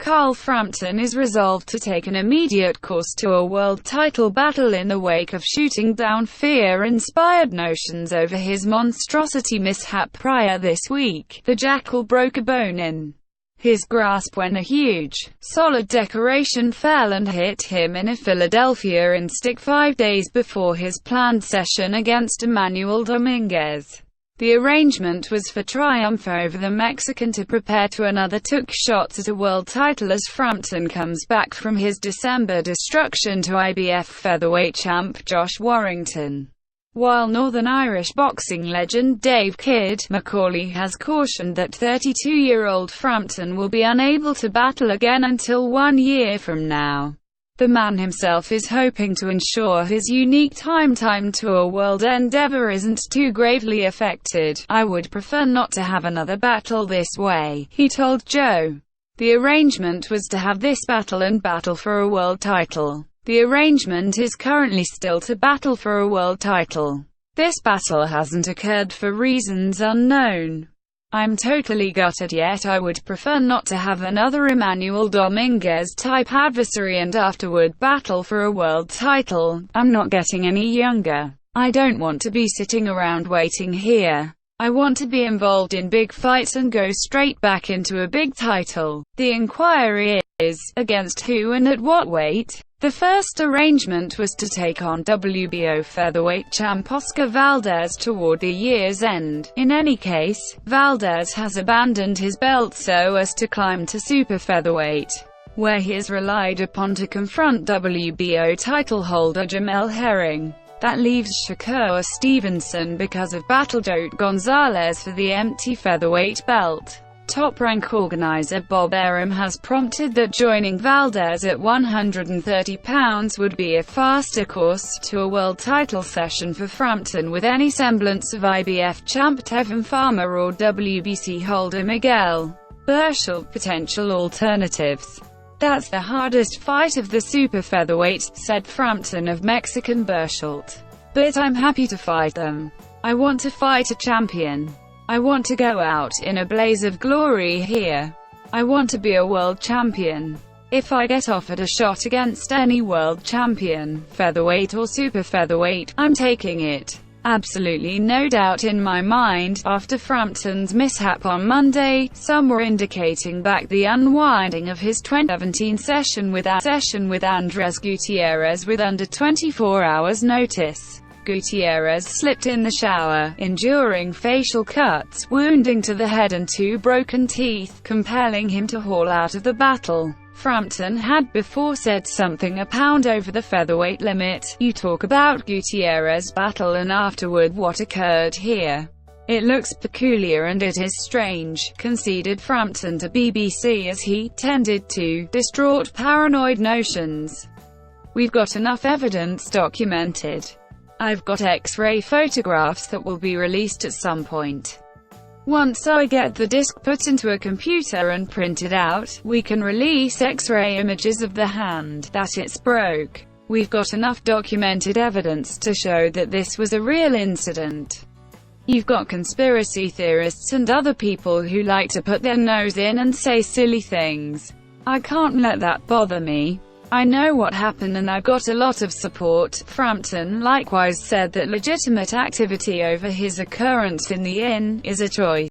Carl Frampton is resolved to take an immediate course to a world title battle in the wake of shooting down fear-inspired notions over his monstrosity mishap prior this week. The Jackal broke a bone in his grasp when a huge, solid decoration fell and hit him in a Philadelphia instinct 5 days before his planned session against Emmanuel Dominguez. The arrangement was for triumph over the Mexican to prepare to another took shots at a world title as Frampton comes back from his December destruction to IBF featherweight champ Josh Warrington. While Northern Irish boxing legend Dave "Kid" McCauley has cautioned that 32-year-old Frampton will be unable to battle again until 1 year from now, the man himself is hoping to ensure his unique time to a world endeavor isn't too gravely affected. "I would prefer not to have another battle this way," he told Joe. The arrangement was to have this battle and battle for a world title. The arrangement is currently still to battle for a world title. This battle hasn't occurred for reasons unknown. I'm totally gutted, yet I would prefer not to have another Emmanuel Dominguez-type adversary and afterward battle for a world title. I'm not getting any younger. I don't want to be sitting around waiting here. I want to be involved in big fights and go straight back into a big title." The inquiry is, against who and at what weight? The first arrangement was to take on WBO featherweight champ Oscar Valdez toward the year's end. In any case, Valdez has abandoned his belt so as to climb to super featherweight, where he is relied upon to confront WBO title holder Jamel Herring. That leaves Shakur Stevenson because of Battledote Gonzalez for the empty featherweight belt. Top-rank organizer Bob Arum has prompted that joining Valdez at 130 pounds would be a faster course to a world title session for Frampton with any semblance of IBF champ Tevin Farmer or WBC holder Miguel Berchelt potential alternatives. "That's the hardest fight of the super featherweight," said Frampton of Mexican Berchelt. "But I'm happy to fight them. I want to fight a champion. I want to go out in a blaze of glory here. I want to be a world champion. If I get offered a shot against any world champion, featherweight or super featherweight, I'm taking it. Absolutely no doubt in my mind." After Frampton's mishap on Monday, some were indicating back the unwinding of his 2017 session with Andres Gutierrez with under 24 hours notice. Gutierrez slipped in the shower, enduring facial cuts, wounding to the head and 2 broken teeth, compelling him to haul out of the battle. Frampton had before said something a pound over the featherweight limit. "You talk about Gutierrez battle and afterward what occurred here. It looks peculiar and it is strange," conceded Frampton to BBC as he tended to distraught paranoid notions. "We've got enough evidence documented. I've got X-ray photographs that will be released at some point. Once I get the disc put into a computer and printed out, we can release X-ray images of the hand that it's broke. We've got enough documented evidence to show that this was a real incident. You've got conspiracy theorists and other people who like to put their nose in and say silly things. I can't let that bother me. I know what happened and I've got a lot of support." Frampton likewise said that legitimate activity over his occurrence in the inn is a choice.